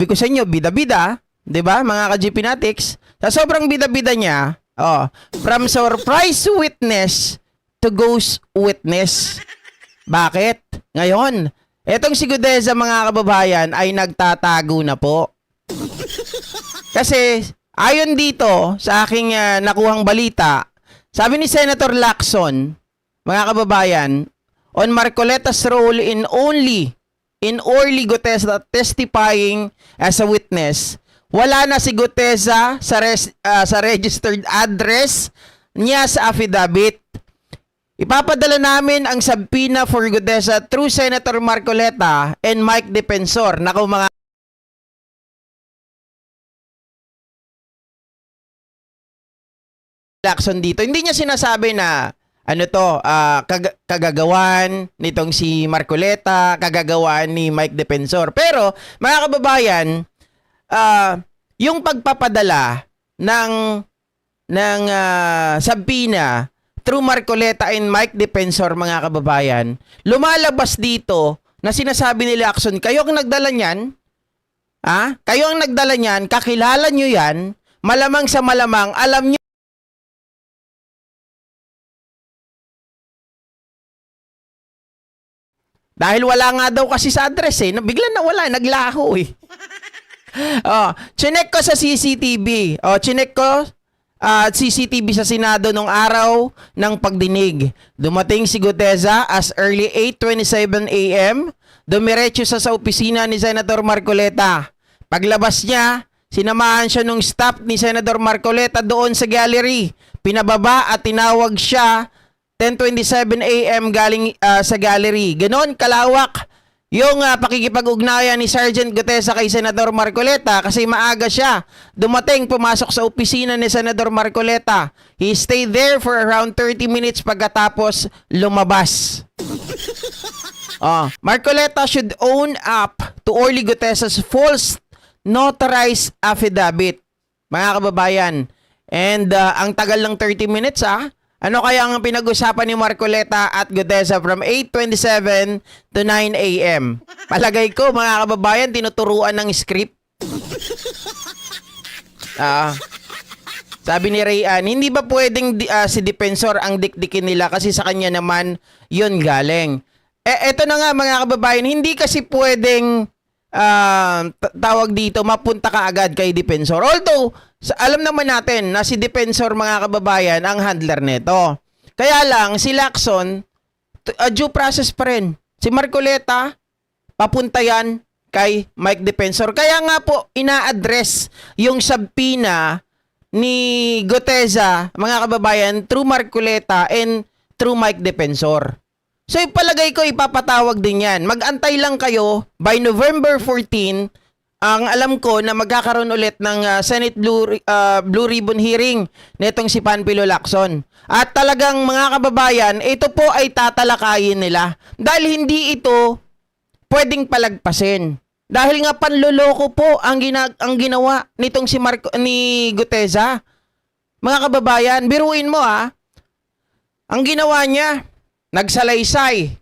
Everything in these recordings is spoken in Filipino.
Sabi ko sa inyo, bida-bida, 'di ba? Mga ka-GP Natics, sa sobrang bida-bida niya, from surprise witness to ghost witness. Bakit? Ngayon, etong si Gudeza mga kababayan ay nagtatago na po. Kasi ayon dito sa aking nakuhang balita, sabi ni Senator Lacson, mga kababayan, on Marcoleta's role in Orly Gutesa testifying as a witness, wala na si Gutesa sa registered address niya sa affidavit. Ipapadala namin ang subpoena for Gutesa through Senator Marcoleta and Mike Defensor. Naku mga Lacson dito. Hindi niya sinasabi na kagagawan nitong si Marcoleta, kagagawan ni Mike Defensor. Pero, mga kababayan, yung pagpapadala ng subpoena through Marcoleta and Mike Defensor, mga kababayan, lumalabas dito na sinasabi ni Lacson, kayo ang nagdala niyan, kayo ang nagdala niyan, kakilala nyo yan, malamang sa malamang, alam nyo, dahil wala nga daw kasi sa address biglang nawala, naglaho chinek ko sa CCTV. Chinek ko CCTV sa Senado nung araw ng pagdinig. Dumating si Gutesa as early 8:27 a.m. Dumiretso sa opisina ni Senator Marcoleta. Paglabas niya, sinamahan siya nung staff ni Senator Marcoleta doon sa gallery. Pinababa at tinawag siya 10:27 a.m. galing sa gallery. Ganon kalawak yung pakikipag-ugnayan ni Sergeant Gutesa kay Senator Marcoleta kasi maaga siya. Dumating, pumasok sa opisina ni Senator Marcoleta. He stayed there for around 30 minutes pagkatapos lumabas. Marcoleta should own up to Orly Gutesa's false notarized affidavit. Mga kababayan. And ang tagal ng 30 minutes Ano kaya ang pinag-usapan ni Marcoleta at Gutesa from 8:27 to 9 a.m.? Palagay ko, mga kababayan, tinuturuan ng script. Sabi ni Rayan, hindi ba pwedeng si Defensor ang dikdikin nila kasi sa kanya naman yun galing? Eto na nga mga kababayan, hindi kasi pwedeng tawag dito, mapunta ka agad kay Defensor. Although, alam naman natin na si Defensor mga kababayan ang handler nito. Kaya lang, si Lacson, due process pa rin. Si Marcoleta, papunta yan kay Mike Defensor. Kaya nga po, ina-address yung subpoena ni Gutesa, mga kababayan, through Marcoleta and through Mike Defensor. So, ipalagay ko, ipapatawag din yan. Mag-antay lang kayo by November 14, ang alam ko na magkakaroon ulit ng Senate Blue Ribbon hearing netong si Panfilo Lacson. At talagang mga kababayan, ito po ay tatalakayin nila. Dahil hindi ito pwedeng palagpasin. Dahil nga panloloko po ang ginawa nitong ni Gutesa. Mga kababayan, biruin mo ang ginawa niya, nagsalaysay.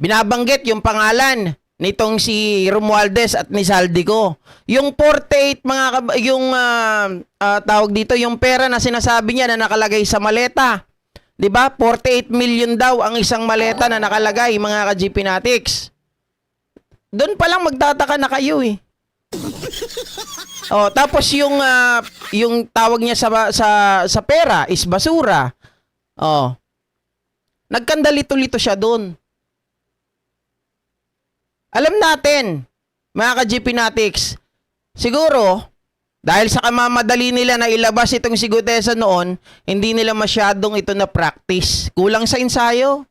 Binabanggit yung pangalan nitong si Romualdez at ni Saldico. Yung 48 tawag dito, yung pera na sinasabi niya na nakalagay sa maleta. 'Di ba? 48 million daw ang isang maleta na nakalagay, mga ka-GP Natics. Doon pa lang magtataka na kayo tapos yung tawag niya sa pera is basura. Nagkandalito-lito siya doon. Alam natin, mga ka-GP Natics, siguro, dahil sa kamamadali nila na ilabas itong si Gutesa noon, hindi nila masyadong ito na practice. Kulang sa ensayo.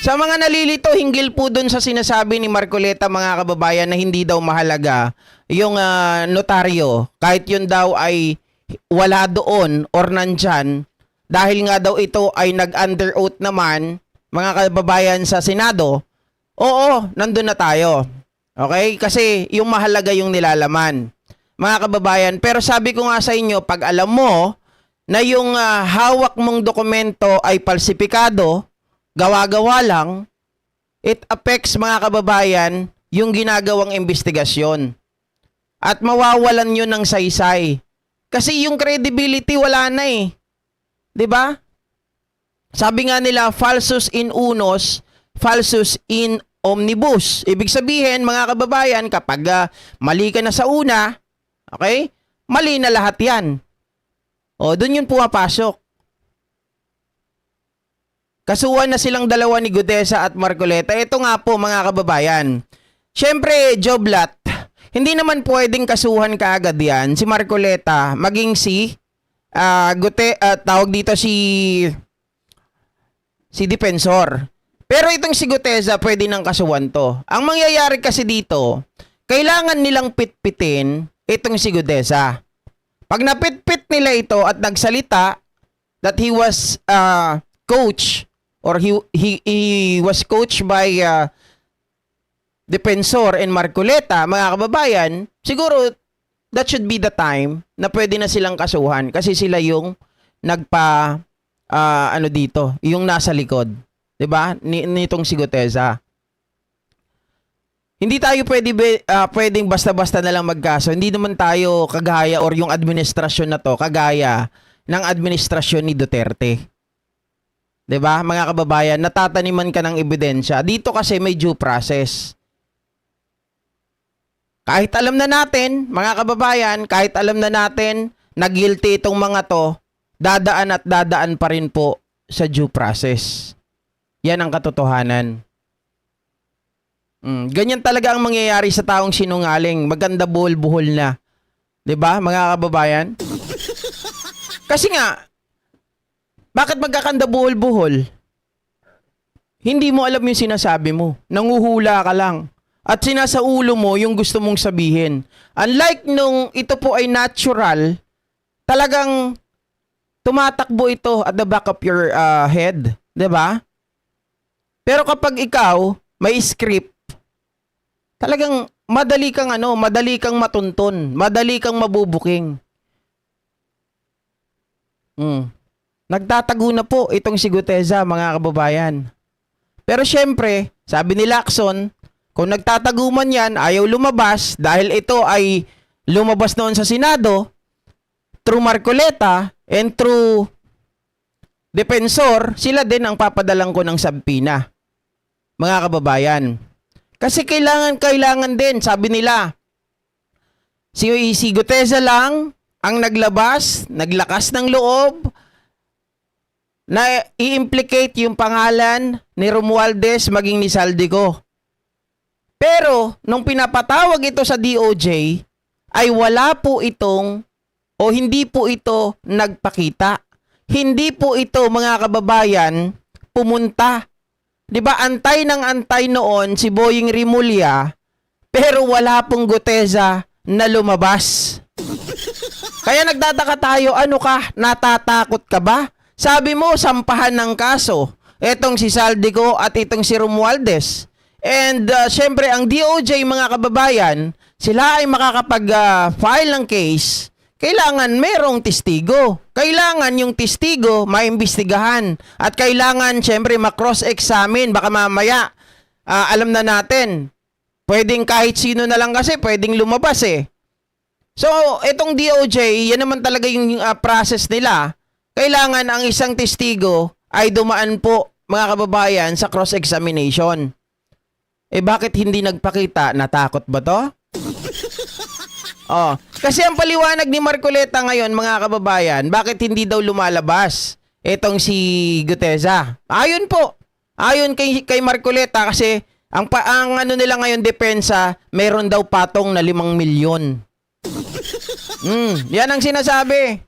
Sa mga nalilito, hinggil po dun sa sinasabi ni Marcoleta, mga kababayan, na hindi daw mahalaga yung notaryo. Kahit yun daw ay wala doon or nandyan, dahil nga daw ito ay nag-under oath naman, mga kababayan sa Senado, oo, nandun na tayo. Okay? Kasi yung mahalaga yung nilalaman. Mga kababayan, pero sabi ko nga sa inyo, pag alam mo na yung hawak mong dokumento ay palsipikado, gawa-gawa lang, it affects, mga kababayan, yung ginagawang investigasyon. At mawawalan yun ng saysay. Kasi yung credibility wala na eh. 'Di ba? Sabi nga nila, falsus in unos, falsus in omnibus. Ibig sabihin, mga kababayan, kapag mali ka na sa una, okay? Mali na lahat yan. O, dun yun pumapasok. Kasuhan na silang dalawa ni Gutesa at Marcoleta. Ito nga po, mga kababayan. Siyempre, Joblat, hindi naman pwedeng kasuhan kaagad yan si Marcoleta, maging si tawag dito si Dipensor. Pero itong si Gutesa, pwede nang kasuhan to. Ang mangyayari kasi dito, kailangan nilang pitpitin itong si Gutesa. Pag napitpit nila ito at nagsalita that he was coach or he was coached by Dipensor and Marcoleta, mga kababayan, siguro that should be the time na pwede na silang kasuhan kasi sila yung dito, yung nasa likod, 'di ba? Nitong si Gutesa. Hindi tayo pwedeng basta-basta na lang magkaso. Hindi naman tayo kagaya or yung administrasyon na to kagaya ng administrasyon ni Duterte. 'Di ba? Mga kababayan, natataniman ka ng ebidensya. Dito kasi may due process. Kahit alam na natin, mga kababayan, kahit alam na natin na guilty itong mga to, dadaan at dadaan pa rin po sa due process. Yan ang katotohanan. Ganyan talaga ang mangyayari sa taong sinungaling. Maganda buhol-buhol na. 'Di ba, mga kababayan? Kasi nga, bakit magkakanda buhol-buhol? Hindi mo alam yung sinasabi mo. Nanguhula ka lang. At sinasaulo mo yung gusto mong sabihin. Unlike nung ito po ay natural, talagang tumatakbo ito at the back of your head. 'Di ba? Pero kapag ikaw may script, talagang madali kang matuntun, madali kang mabubuking. Nagtatago na po itong si Gutesa, mga kababayan. Pero syempre, sabi ni Lacson, kung nagtatago man yan, ayaw lumabas dahil ito ay lumabas noon sa Senado through Marcoleta and through Dipensor, sila din ang papadalang ko ng sabpina. Mga kababayan. Kasi kailangan din, sabi nila, si Gutesa lang ang naglakas ng loob na i-implicate yung pangalan ni Romualdez maging ni Saldico. Pero, nung pinapatawag ito sa DOJ, ay wala po itong, o hindi po ito nagpakita. Hindi po ito, mga kababayan, pumunta. 'Di ba, antay ng antay noon si Boying Rimulya, pero wala pong Gutesa na lumabas. Kaya nagtataka tayo, ano ka, natatakot ka ba? Sabi mo, sampahan ng kaso, etong si Saldico at itong si Romualdez. And syempre, ang DOJ, mga kababayan, sila ay makakapag-file ng case, kailangan merong testigo. Kailangan yung testigo maimbestigahan. At kailangan, syempre, ma-cross-examine. Baka mamaya, alam na natin, pwedeng kahit sino na lang kasi, pwedeng lumabas eh. So, itong DOJ, yan naman talaga yung process nila. Kailangan ang isang testigo ay dumaan po, mga kababayan, sa cross-examination. Eh bakit hindi nagpakita? Natakot ba to? Kasi ang paliwanag ni Marcoleta ngayon, mga kababayan, bakit hindi daw lumalabas itong si Gutesa? Ayon po. Ayon kay Marcoleta kasi ang ano nila ngayon depensa, meron daw patong na 5 milyon. Yan ang sinasabi.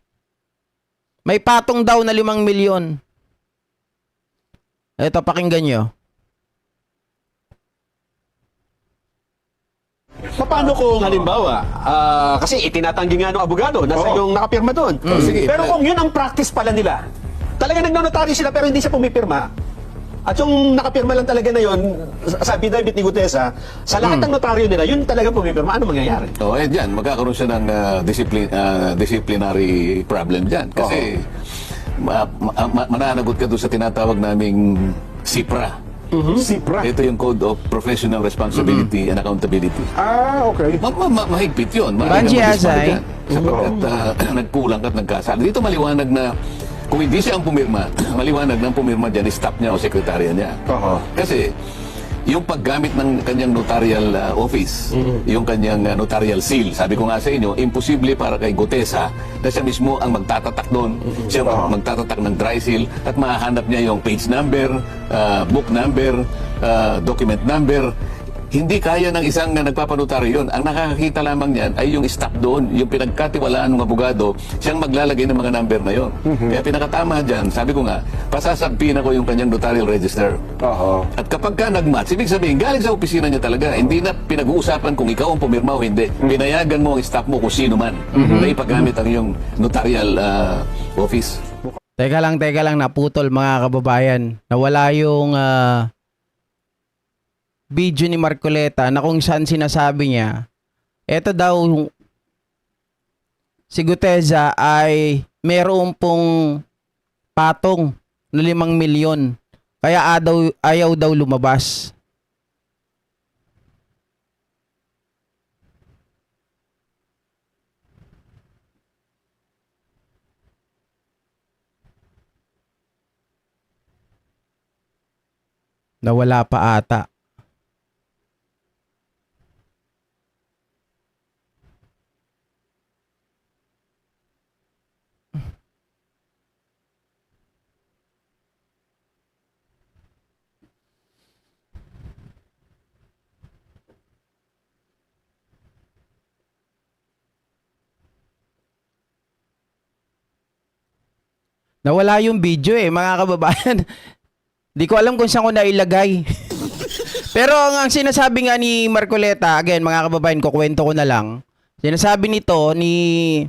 May patong daw na 5 milyon. Ito, pakinggan nyo. Paano kung halimbawa, kasi itinatanggi nga ng abogado, nasa yung nakapirma doon. Sige. Pero kung yun ang practice pala nila, talaga nagnonotaryo sila pero hindi siya pumipirma, at yung nakapirma lang talaga na yun, sa affidavit ni Gutesa, sa lahat ng notaryo nila, yun talaga pumipirma, ano mangyayari? Diyan, magkakaroon siya ng disciplinary problem diyan. Kasi mananagot ka doon sa tinatawag naming SIPRA. SIPRA. Ito yung Code of Professional Responsibility and Accountability. Okay. Mahigpit yun. Banji Asay. Sapagkat nagkulang at nagkasala. Dito maliwanag na kung hindi siya ang pumirma, maliwanag na ang pumirma dyan, staff niya o sekretarya niya. Kasi yung paggamit ng kanyang notarial office, yung kanyang notarial seal, sabi ko nga sa inyo, imposible para kay Gutesa na siya mismo ang magtatatak doon, siya magtatatak ng dry seal at mahahanap niya yung page number, book number, document number. Hindi kaya ng isang nagpapanotaryo yun. Ang nakakakita lamang niyan ay yung staff doon, yung pinagkatiwalaan ng abogado, siyang maglalagay ng mga number na yun. Kaya pinakatama dyan, sabi ko nga, pasasagpin ako yung kanyang notarial register. At kapag ka nag-match, ibig sabihin, galing sa opisina niya talaga, hindi na pinag-uusapan kung ikaw ang pumirma o hindi. Pinayagan mo ang staff mo kung sino man na ipagamit ang iyong notarial office. Teka lang, naputol mga kababayan. Nawala yung video ni Marcoleta na kung saan sinasabi niya, eto daw, si Gutesa ay meron pong patong na 5 milyon. Kaya ayaw daw lumabas. Nawala pa ata. Nawala yung video mga kababayan. Di ko alam kung saan ko nailagay. Pero ang sinasabi nga ni Marcoleta, again mga kababayan, kukwento ko na lang. Sinasabi nito ni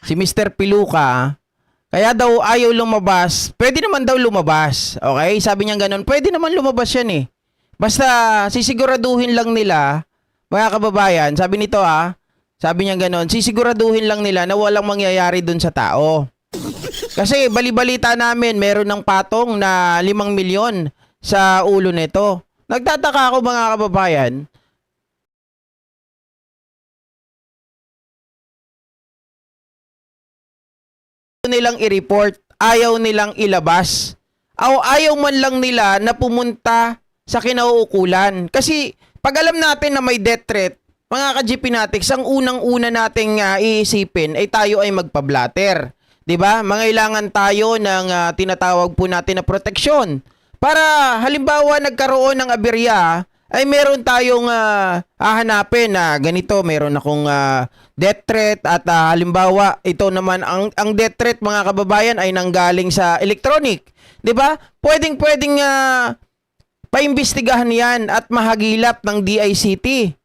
si Mr. Piluka, kaya daw ayaw lumabas. Pwede naman daw lumabas. Okay? Sabi niya ganun, pwede naman lumabas yan Basta sisiguraduhin lang nila, mga kababayan, sabi nito sabi niya gano'n, sisiguraduhin lang nila na walang mangyayari dun sa tao. Kasi balibalita namin, meron ng patong na 5 milyon sa ulo nito. Nagtataka ako mga kababayan, nilang i-report, ayaw nilang ilabas. Ayaw man lang nila na pumunta sa kinauukulan. Kasi pag alam natin na may death threat, mga ka-GP Natics, ang unang-una nating iisipin ay tayo ay magpa-blatter. 'Di ba? Mangailangan tayo ng tinatawag po natin na proteksyon. Para halimbawa nagkaroon ng aberya, ay meron tayong hahanapin na ganito, meron akong death threat at halimbawa ito naman ang death threat mga kababayan ay nanggaling sa electronic. 'Di ba? Pwedeng paimbestigahan 'yan at mahagilap ng DICT.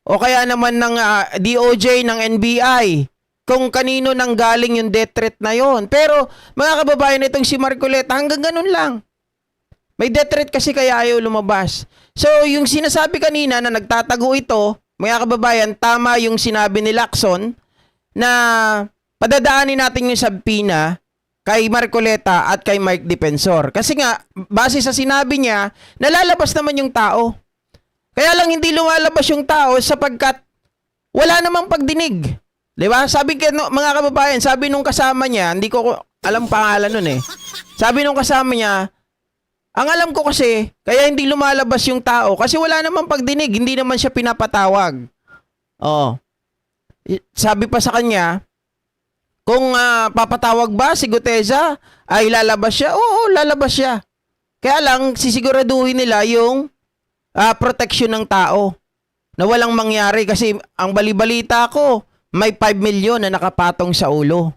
O kaya naman ng DOJ, ng NBI, kung kanino nang galing yung death threat na yon. Pero mga kababayan, itong si Marcoleta, hanggang ganun lang. May death threat kasi kaya ayaw lumabas. So yung sinasabi kanina na nagtatago ito, mga kababayan, tama yung sinabi ni Lacson na padadaanin natin yung subpoena kay Marcoleta at kay Mike Defensor. Kasi nga, base sa sinabi niya, nalalabas naman yung tao. Kaya lang hindi lumalabas yung tao sapagkat wala namang pagdinig. 'Di ba? Sabi mga kababayan, sabi nung kasama niya, hindi ko alam pangalan nun Sabi nung kasama niya, ang alam ko kasi, kaya hindi lumalabas yung tao kasi wala namang pagdinig, hindi naman siya pinapatawag. Sabi pa sa kanya, kung papatawag ba si Gutesa, ay lalabas siya? Oo, lalabas siya. Kaya lang, sisiguraduhin nila yung proteksyon ng tao na walang mangyari kasi ang balibalita ko may 5 milyon na nakapatong sa ulo.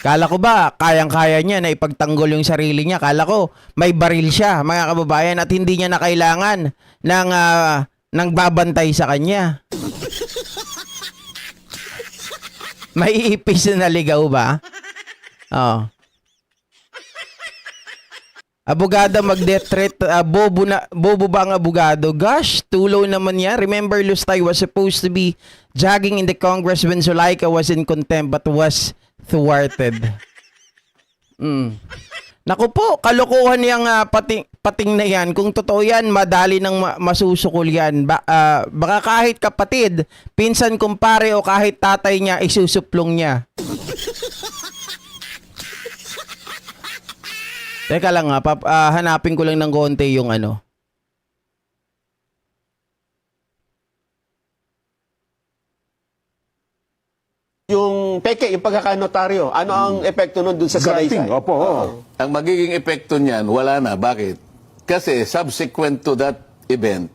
Kala ko ba kayang-kaya niya na ipagtanggol yung sarili niya? Kala ko may baril siya mga kababayan at hindi niya na kailangan ng babantay sa kanya. May ipis na naligaw ba? Abogada mag-death threat, bobo ba ang abogado? Gosh, tulo naman niya. Remember, Lustay was supposed to be jogging in the Congress when Zuleika was in contempt but was thwarted. Naku po, kalokohan yung pating na yan. Kung totoo yan, madali nang masusukol yan. Baka kahit kapatid, pinsan, kumpare o kahit tatay niya, isusuplong niya. Teka lang hanapin ko lang ng konti yung ano. Yung peke, yung pagkakanotaryo, ano ang epekto nun dun sa salaysay? Opo. Oo. Ang magiging epekto niyan, wala na. Bakit? Kasi subsequent to that event,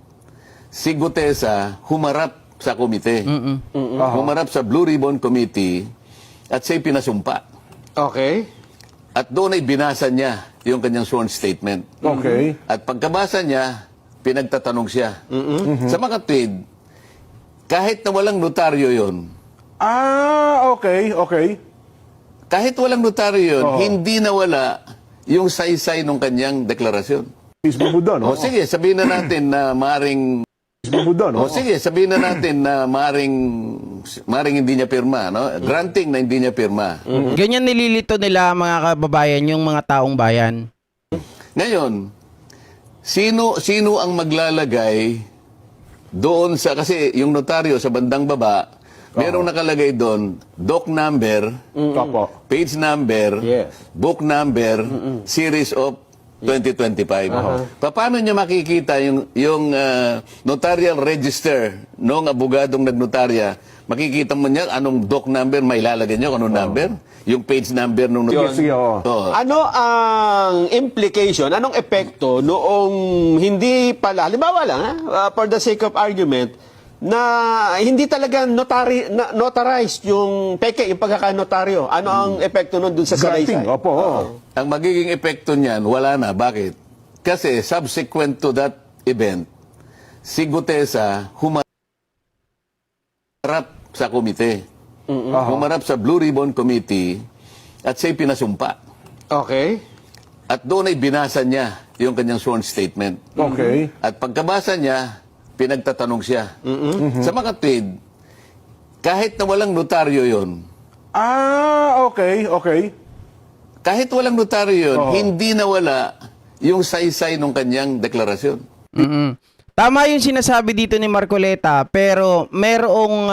si Gutesa humarap sa komite. Humarap sa Blue Ribbon Committee at siya'y pinasumpa. Okay. At doon ay binasa niya yung kanyang sworn statement. Okay. At pagkabasa niya, pinagtatanong siya. Sa mga tweed, kahit na walang notaryo yon, Okay. kahit walang notaryo yun, hindi nawala yung saysay ng kanyang deklarasyon. Mismo mo doon. O sige, sabihin na natin na maring Mismo mo doon. O sige, sabihin na natin na maring hindi niya pirma, no? Granting na hindi niya pirma. Ganyan nililito nila mga kababayan, yung mga taong bayan. Ngayon, sino ang maglalagay doon sa, kasi yung notaryo sa bandang baba, merong nakalagay doon, doc number, Opo. page number, Yes. book number, series of 2025. Paano niya makikita yung notarial register nung abogadong nagnotarya? Makikita mo niya anong doc number, may lalagay niya kung anong number? Yung page number nung Sige, oo. Ano ang implication, anong epekto noong hindi pala, halimbawa lang, for the sake of argument, na hindi talaga notarized yung peke, yung pagkakanotaryo. Ano ang epekto nun dun sa salaysay? Opo. Oo. Ang magiging epekto niyan, wala na. Bakit? Kasi subsequent to that event, si Gutesa humarap sa komite. Humarap sa Blue Ribbon Committee at siya'y pinasumpa. Okay. At doon ay binasa niya yung kanyang sworn statement. Okay. At pagkabasa niya, pinagtatanong siya. Sa mga tweed, kahit na walang notaryo yon, Okay. kahit walang notaryo yun, hindi nawala yung saysay ng kanyang deklarasyon. Tama yung sinasabi dito ni Marcoleta, pero merong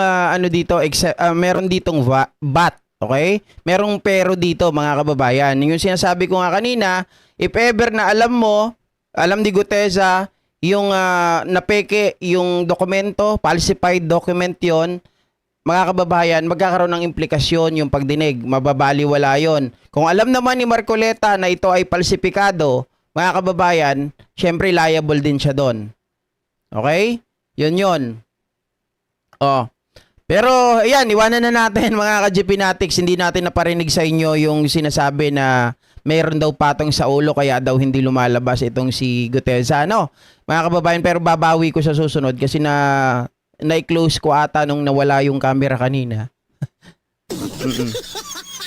meron ditong bat, okay? Merong pero dito mga kababayan. Yung sinasabi ko nga kanina, if ever na alam ni Gutesa, yung napeke yung dokumento, falsified document yon, mga kababayan, magkakaroon ng implikasyon yung pagdinig, mababaliwala yon. Kung alam naman ni Marcoleta na ito ay falsifikado, mga kababayan, syempre liable din siya doon. Okay? Yun. Pero, ayan, iwanan na natin mga ka-GPnatics. Hindi natin naparinig sa inyo yung sinasabi na mayroon daw patong sa ulo kaya daw hindi lumalabas itong si Gutesa. No? Mga kababayan, pero babawi ko sa susunod kasi na-close ko ata nung nawala yung camera kanina.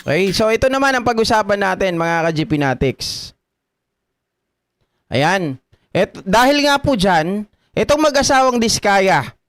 Okay, so ito naman ang pag-usapan natin mga ka-GPnatics. Ayan. Dahil nga po dyan, itong mag-asawang Diskaya,